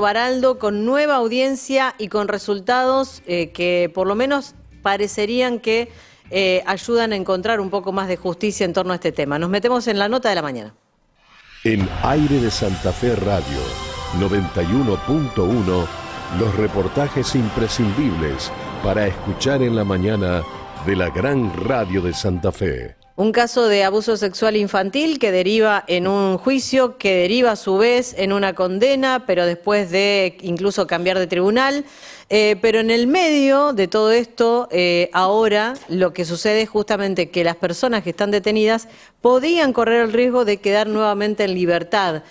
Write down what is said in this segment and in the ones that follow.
Baraldo con nueva audiencia y con resultados que por lo menos parecerían que ayudan a encontrar un poco más de justicia en torno a este tema. Nos metemos en la nota de la mañana. En Aire de Santa Fe Radio 91.1, los reportajes imprescindibles para escuchar en la mañana de la gran radio de Santa Fe. Un caso de abuso sexual infantil que deriva en un juicio, que deriva a su vez en una condena, pero después de incluso cambiar de tribunal. Pero en el medio de todo esto, ahora lo que sucede es justamente que las personas que están detenidas podían correr el riesgo de quedar nuevamente en libertad.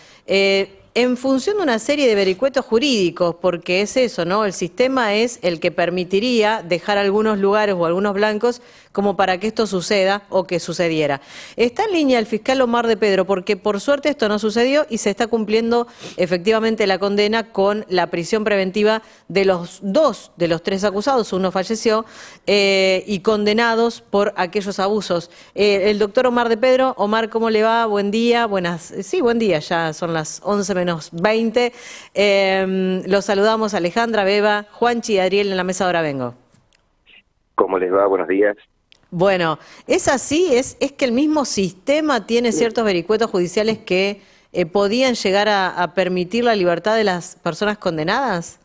En función de una serie de vericuetos jurídicos, porque es eso, ¿no? El sistema es el que permitiría dejar algunos lugares o algunos blancos como para que esto suceda o que sucediera. Está en línea el fiscal Omar de Pedro, porque por suerte esto no sucedió y se está cumpliendo efectivamente la condena con la prisión preventiva de los dos de los tres acusados, uno falleció, y condenados por aquellos abusos. El doctor Omar de Pedro. Omar, ¿cómo le va? Buen día, buen día, ya son las 11 menos 20. Los saludamos Alejandra, Beba, Juanchi y Adriel en la mesa de Ahora Vengo. ¿Cómo les va? Buenos días. Bueno, ¿es así? ¿Es que el mismo sistema tiene ciertos vericuetos judiciales que podían llegar a permitir la libertad de las personas condenadas?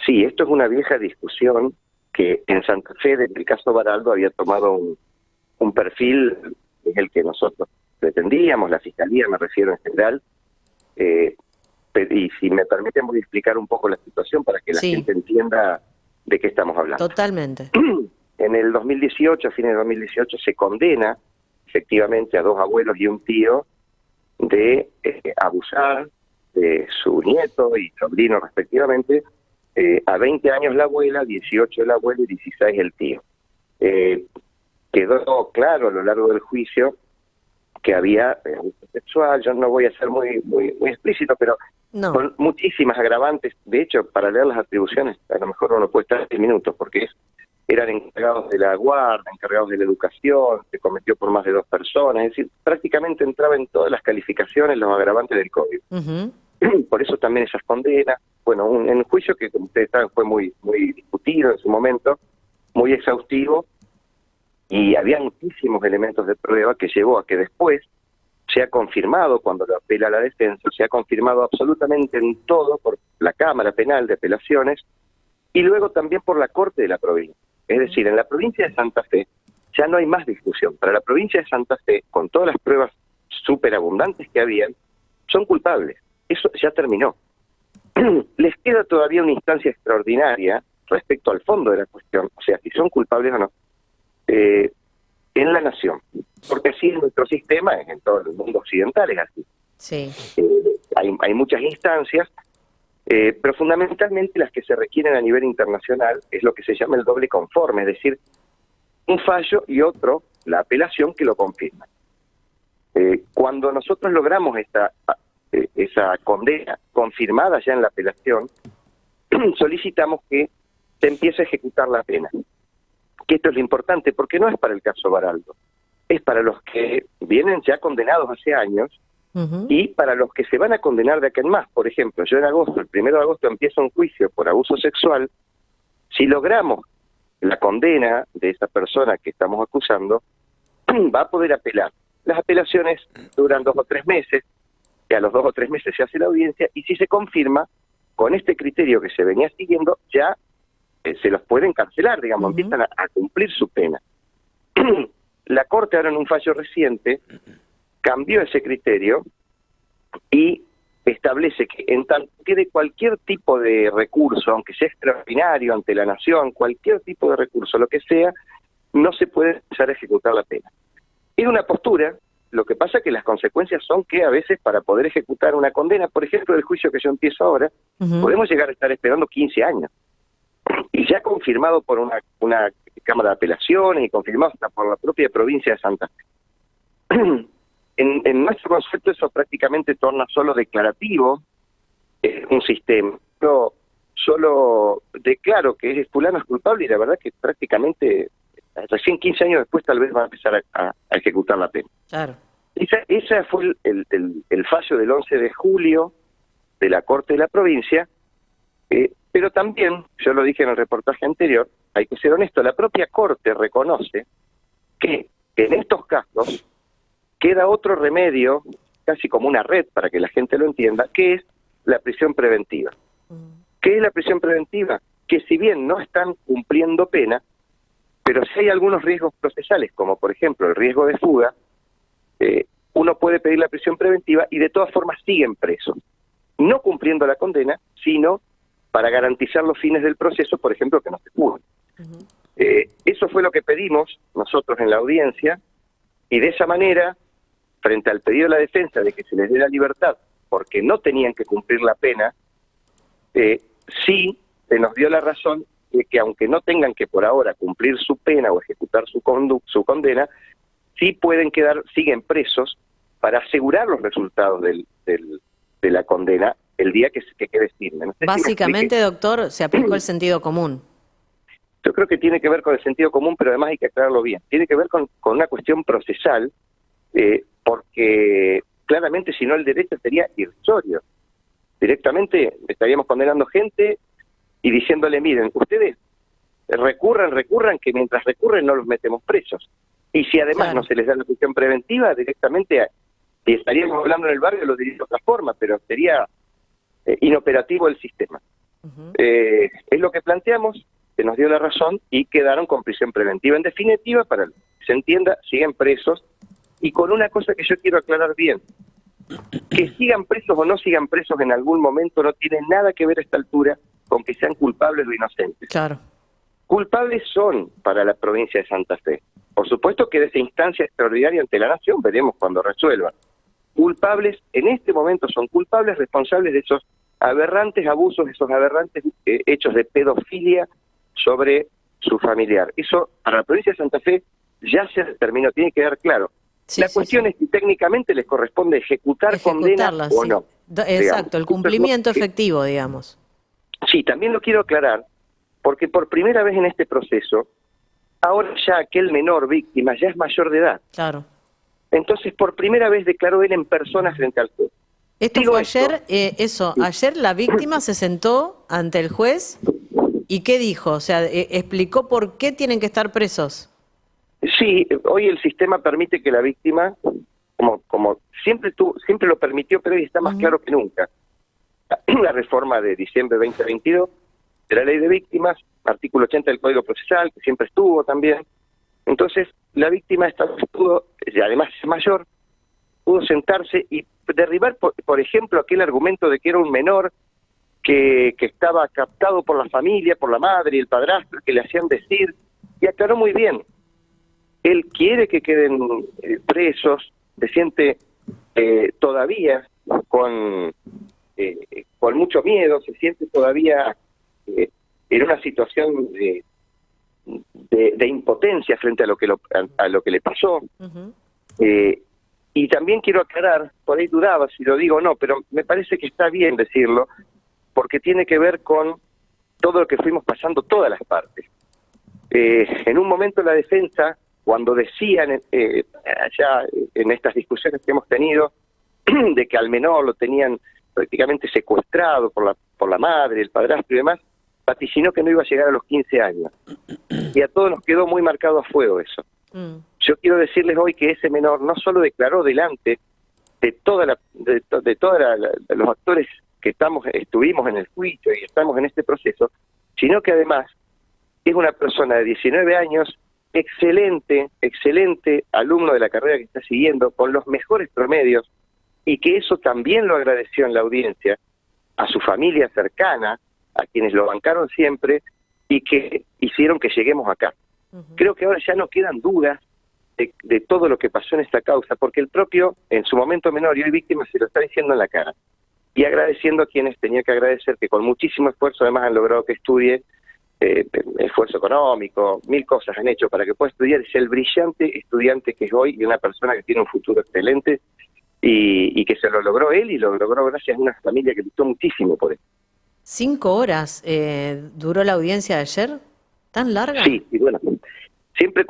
Sí, esto es una vieja discusión que en Santa Fe, desde el caso Baraldo, había tomado un perfil, es el que nosotros pretendíamos, la Fiscalía, me refiero en general, y si me permiten voy a explicar un poco la situación para que la gente entienda de qué estamos hablando. Totalmente. En el 2018, a fines de 2018, se condena efectivamente a dos abuelos y un tío de abusar de su nieto y sobrino respectivamente, a 20 años la abuela, 18 el abuelo y 16 el tío. Quedó claro a lo largo del juicio que había abuso sexual. Yo no voy a ser muy explícito, pero con muchísimas agravantes. De hecho, para leer las atribuciones, a lo mejor uno puede estar 10 minutos, porque eran encargados de la guarda, encargados de la educación, se cometió por más de 2 personas, es decir, prácticamente entraba en todas las calificaciones los agravantes del código. Por eso también esas condenas. Bueno, en un juicio que, como ustedes saben, fue muy discutido en su momento, muy exhaustivo, y había muchísimos elementos de prueba que llevó a que después se ha confirmado, cuando lo apela la defensa, se ha confirmado absolutamente en todo por la Cámara Penal de Apelaciones y luego también por la Corte de la provincia. Es decir, en la provincia de Santa Fe ya no hay más discusión. Para la provincia de Santa Fe, con todas las pruebas superabundantes que habían, son culpables. Eso ya terminó. Les queda todavía una instancia extraordinaria respecto al fondo de la cuestión, o sea, si son culpables o no, en la nación. Porque así en nuestro sistema, en todo el mundo occidental es así. Sí. Hay muchas instancias, pero fundamentalmente las que se requieren a nivel internacional es lo que se llama el doble conforme, es decir, un fallo y otro, la apelación, que lo confirma. Cuando nosotros logramos esa condena confirmada ya en la apelación, solicitamos que se empiece a ejecutar la pena. Que esto es lo importante, porque no es para el caso Baraldo, es para los que vienen ya condenados hace años y para los que se van a condenar de acá en más. Por ejemplo, yo en agosto, el 1 de agosto, empiezo un juicio por abuso sexual. Si logramos la condena de esa persona que estamos acusando, va a poder apelar. Las apelaciones duran 2 o 3 meses, que a los 2 o 3 meses se hace la audiencia, y si se confirma, con este criterio que se venía siguiendo, ya se los pueden cancelar, digamos, empiezan a cumplir su pena. La Corte ahora en un fallo reciente cambió ese criterio y establece que en tanto quede cualquier tipo de recurso, aunque sea extraordinario ante la nación, cualquier tipo de recurso, lo que sea, no se puede empezar a ejecutar la pena. Es una postura, lo que pasa es que las consecuencias son que a veces para poder ejecutar una condena, por ejemplo, del juicio que yo empiezo ahora, podemos llegar a estar esperando 15 años. Y ya confirmado por una Cámara de Apelaciones y confirmado hasta por la propia provincia de Santa Fe. En nuestro concepto eso prácticamente torna solo declarativo un sistema. Yo solo declaro que fulano es culpable y la verdad que prácticamente recién 15 años después tal vez va a empezar a ejecutar la pena. Claro. Ese fue el fallo del 11 de julio de la Corte de la provincia, pero también, yo lo dije en el reportaje anterior, hay que ser honesto, la propia Corte reconoce que en estos casos queda otro remedio, casi como una red para que la gente lo entienda, que es la prisión preventiva. ¿Qué es la prisión preventiva? Que si bien no están cumpliendo pena, pero si hay algunos riesgos procesales, como por ejemplo el riesgo de fuga, uno puede pedir la prisión preventiva y de todas formas siguen presos, no cumpliendo la condena, sino para garantizar los fines del proceso, por ejemplo, que no se fuguen. Eso fue lo que pedimos nosotros en la audiencia, y de esa manera, frente al pedido de la defensa de que se les dé la libertad porque no tenían que cumplir la pena, sí se nos dio la razón de que aunque no tengan que por ahora cumplir su pena o ejecutar su condena, sí pueden siguen presos para asegurar los resultados de la condena el día que quede firme. No sé si Básicamente, doctor, se aplicó el sentido común. Yo creo que tiene que ver con el sentido común, pero además hay que aclararlo bien. Tiene que ver con una cuestión procesal, porque claramente si no el derecho sería irrisorio. Directamente estaríamos condenando gente y diciéndole, miren, ustedes recurran, que mientras recurren no los metemos presos. Y si además no se les da la prisión preventiva, directamente, si estaríamos hablando en el barrio, lo diría de otra forma, pero sería inoperativo el sistema. Es lo que planteamos, se nos dio la razón y quedaron con prisión preventiva. En definitiva, para que se entienda, siguen presos, y con una cosa que yo quiero aclarar bien, que sigan presos o no sigan presos en algún momento no tiene nada que ver a esta altura con que sean culpables o inocentes. Claro. Culpables son para la provincia de Santa Fe. Por supuesto que de esa instancia extraordinaria ante la nación veremos cuando resuelvan. Culpables, en este momento son culpables responsables de esos aberrantes abusos, esos aberrantes hechos de pedofilia sobre su familiar. Eso para la provincia de Santa Fe ya se determinó, tiene que quedar claro. Sí, la cuestión es si técnicamente les corresponde ejecutar condena o no. Exacto, el cumplimiento efectivo, digamos. Sí, también lo quiero aclarar, porque por primera vez en este proceso, ahora ya aquel menor víctima ya es mayor de edad. Claro. Entonces, por primera vez declaró él en persona frente al juez. Esto fue ayer, ayer la víctima se sentó ante el juez y ¿qué dijo? O sea, explicó por qué tienen que estar presos. Sí, hoy el sistema permite que la víctima, como siempre lo permitió, pero hoy está más claro que nunca. La reforma de diciembre de 2022 de la Ley de Víctimas, artículo 80 del Código Procesal, que siempre estuvo también. Entonces, la víctima pudo, y además es mayor, pudo sentarse y derribar, por ejemplo, aquel argumento de que era un menor que estaba captado por la familia, por la madre y el padrastro, que le hacían decir, y aclaró muy bien. Él quiere que queden presos, se siente todavía con mucho miedo, se siente todavía en una situación de impotencia frente a lo que le pasó. Y también quiero aclarar, por ahí dudaba si lo digo o no, pero me parece que está bien decirlo, porque tiene que ver con todo lo que fuimos pasando todas las partes. En un momento la defensa, cuando decían allá en estas discusiones que hemos tenido, de que al menor lo tenían prácticamente secuestrado por la madre, el padrastro y demás, vaticinó que no iba a llegar a los 15 años. Y a todos nos quedó muy marcado a fuego eso. Yo quiero decirles hoy que ese menor no solo declaró delante de todos los actores que estuvimos en el juicio y estamos en este proceso, sino que además es una persona de 19 años, excelente alumno de la carrera que está siguiendo, con los mejores promedios, y que eso también lo agradeció en la audiencia a su familia cercana, a quienes lo bancaron siempre y que hicieron que lleguemos acá. Creo que ahora ya no quedan dudas de todo lo que pasó en esta causa, porque el propio, en su momento menor y hoy víctima, se lo está diciendo en la cara. Y agradeciendo a quienes tenía que agradecer, que con muchísimo esfuerzo además han logrado que estudie, esfuerzo económico, 1000 cosas han hecho para que pueda estudiar. Es el brillante estudiante que es hoy y una persona que tiene un futuro excelente y que se lo logró él y lo logró gracias a una familia que luchó muchísimo por él. 5 horas duró la audiencia de ayer, ¿tan larga? Sí, y bueno, siempre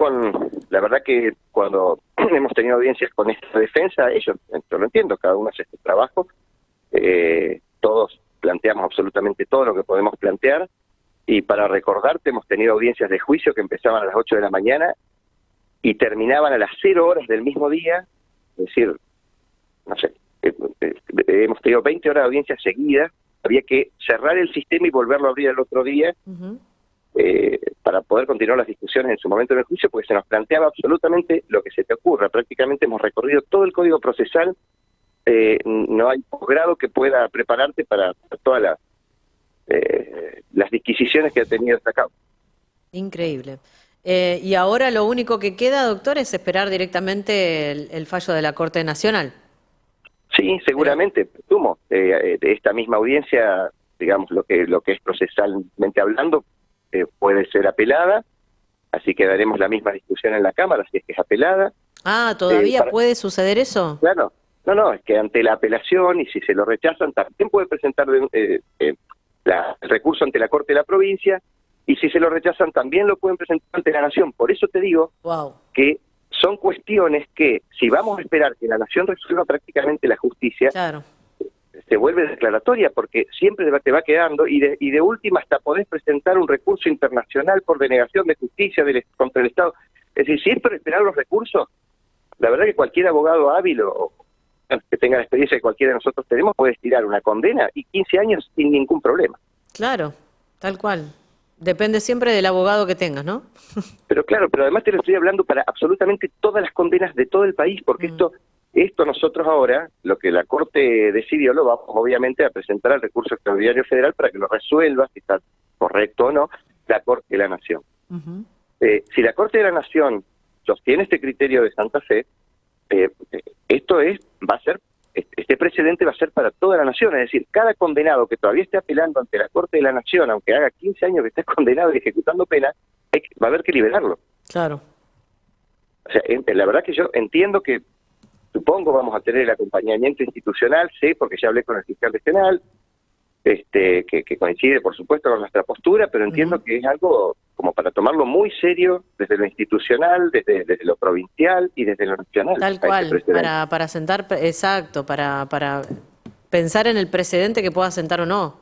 la verdad que cuando hemos tenido audiencias con esta defensa, ellos, yo lo entiendo, cada uno hace su trabajo, todos planteamos absolutamente todo lo que podemos plantear, y para recordarte, hemos tenido audiencias de juicio que empezaban a las 8 de la mañana y terminaban a las 0 horas del mismo día, es decir, no sé, hemos tenido 20 horas de audiencias seguidas, había que cerrar el sistema y volverlo a abrir el otro día, para poder continuar las discusiones en su momento en el juicio, porque se nos planteaba absolutamente lo que se te ocurra. Prácticamente hemos recorrido todo el código procesal, no hay posgrado que pueda prepararte para todas las disquisiciones que ha tenido esta causa. Increíble. Y ahora lo único que queda, doctor, es esperar directamente el fallo de la Corte Nacional. Sí, seguramente, presumo, de esta misma audiencia, digamos, lo que es procesalmente hablando, puede ser apelada, así que daremos la misma discusión en la Cámara, si es que es apelada. Ah, ¿todavía puede suceder eso? Claro, no, es que ante la apelación, y si se lo rechazan, también puede presentar el recurso ante la Corte de la Provincia, y si se lo rechazan, también lo pueden presentar ante la Nación. Por eso te digo que son cuestiones que, si vamos a esperar que la Nación resuelva prácticamente la justicia, claro, se vuelve declaratoria, porque siempre te va quedando, y de última hasta podés presentar un recurso internacional por denegación de justicia contra el Estado. Es decir, si es para esperar los recursos, la verdad que cualquier abogado hábil o que tenga la experiencia que cualquiera de nosotros tenemos puede estirar una condena y 15 años sin ningún problema. Claro, tal cual. Depende siempre del abogado que tengas, ¿no? Pero claro, pero además te lo estoy hablando para absolutamente todas las condenas de todo el país, porque esto nosotros ahora, lo que la Corte decidió, lo vamos obviamente a presentar al recurso extraordinario federal para que lo resuelva, si está correcto o no, la Corte de la Nación. Si la Corte de la Nación sostiene este criterio de Santa Fe, este precedente va a ser para toda la Nación, es decir, cada condenado que todavía esté apelando ante la Corte de la Nación, aunque haga 15 años que esté condenado y ejecutando pena, va a haber que liberarlo. Claro. O sea, la verdad que yo entiendo que, supongo, vamos a tener el acompañamiento institucional, sé, porque ya hablé con el fiscal regional, que coincide, por supuesto, con nuestra postura, pero entiendo que es algo como para tomarlo muy serio desde lo institucional, desde lo provincial y desde lo nacional. Tal cual, para sentar, exacto, para pensar en el precedente que pueda sentar o no.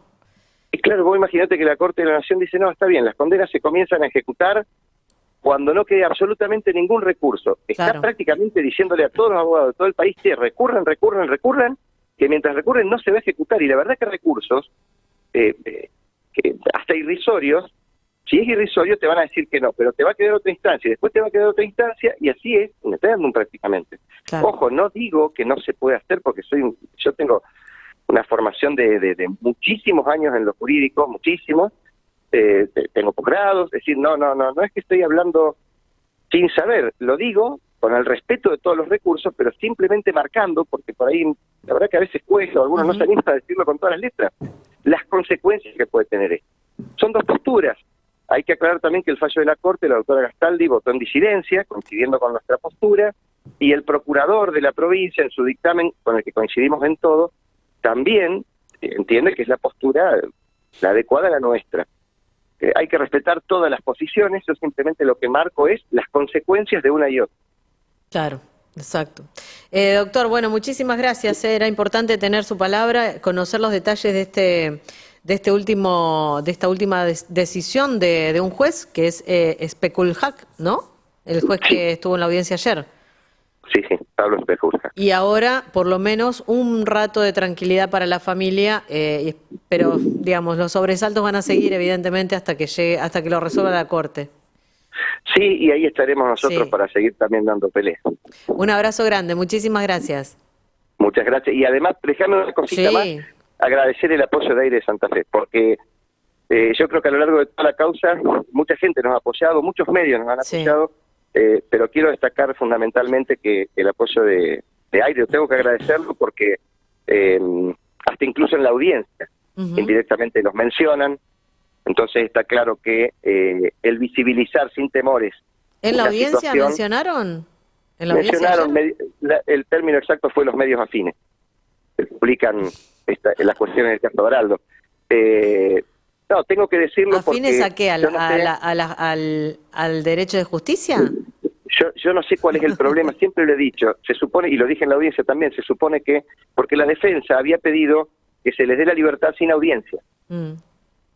Y claro, vos imaginate que la Corte de la Nación dice, no, está bien, las condenas se comienzan a ejecutar cuando no quede absolutamente ningún recurso. Está prácticamente diciéndole a todos los abogados de todo el país que recurran, que mientras recurren no se va a ejecutar. Y la verdad que recursos, que hasta irrisorios, si es irrisorio te van a decir que no, pero te va a quedar otra instancia, y después te va a quedar otra instancia, y así es, un eterno prácticamente. Claro. Ojo, no digo que no se puede hacer, porque yo tengo una formación de muchísimos años en lo jurídico, muchísimos, tengo posgrados, es decir, no es que estoy hablando sin saber, lo digo con el respeto de todos los recursos, pero simplemente marcando, porque por ahí la verdad que a veces cuesta, algunos no se animan a decirlo con todas las letras, las consecuencias que puede tener esto. Son dos posturas. Hay que aclarar también que el fallo de la Corte, la doctora Gastaldi, votó en disidencia, coincidiendo con nuestra postura, y el procurador de la provincia, en su dictamen, con el que coincidimos en todo, también entiende que es la postura la adecuada a la nuestra. Hay que respetar todas las posiciones, yo simplemente lo que marco es las consecuencias de una y otra. Claro, exacto. Doctor, bueno, muchísimas gracias. Era importante tener su palabra, conocer los detalles de esta última decisión de un juez, que es Spekulhak, ¿no? El juez que estuvo en la audiencia ayer. Sí, Pablo Spekulhak. Y ahora, por lo menos, un rato de tranquilidad para la familia, pero, digamos, los sobresaltos van a seguir, evidentemente, hasta que lo resuelva la Corte. Sí, y ahí estaremos nosotros para seguir también dando pelea. Un abrazo grande, muchísimas gracias. Muchas gracias. Y además, déjame una cosita más, agradecer el apoyo de Aire de Santa Fe, porque yo creo que a lo largo de toda la causa, mucha gente nos ha apoyado, muchos medios nos han apoyado, pero quiero destacar fundamentalmente que el apoyo de Aire, tengo que agradecerlo porque hasta incluso en la audiencia, indirectamente los mencionan. Entonces está claro que el visibilizar sin temores. ¿En la audiencia mencionaron? ¿En la mencionaron, el término exacto fue los medios afines, que publican las cuestiones del caso Baraldo. No, tengo que decirlo ¿afines porque... a qué? ¿Al derecho de justicia? Yo no sé cuál es el problema, siempre lo he dicho, se supone, y lo dije en la audiencia también, se supone que, porque la defensa había pedido que se les dé la libertad sin audiencia.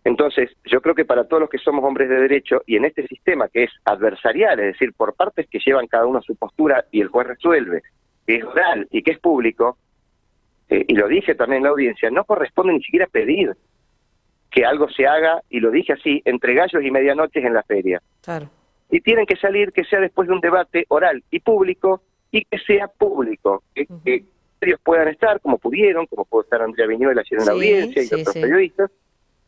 Entonces, yo creo que para todos los que somos hombres de derecho, y en este sistema que es adversarial, es decir, por partes que llevan cada uno su postura y el juez resuelve, que es oral y que es público, y lo dije también en la audiencia, no corresponde ni siquiera pedir que algo se haga, y lo dije así, entre gallos y medianoches en la feria. Claro. Y tienen que salir, que sea después de un debate oral y público, y que sea público, que ellos puedan estar como pudieron, como pudo estar Andrea Viñuela haciendo una audiencia y otros periodistas,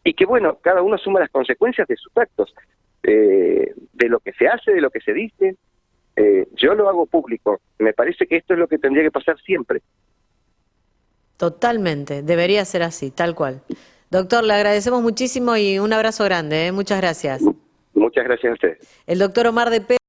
y que bueno, cada uno asuma las consecuencias de sus actos, de lo que se hace, de lo que se dice. Yo lo hago público, me parece que esto es lo que tendría que pasar siempre. Totalmente, debería ser así, tal cual. Doctor, le agradecemos muchísimo y un abrazo grande, ¿eh? Muchas gracias. Muchas gracias a ustedes. El doctor Omar de Pedro.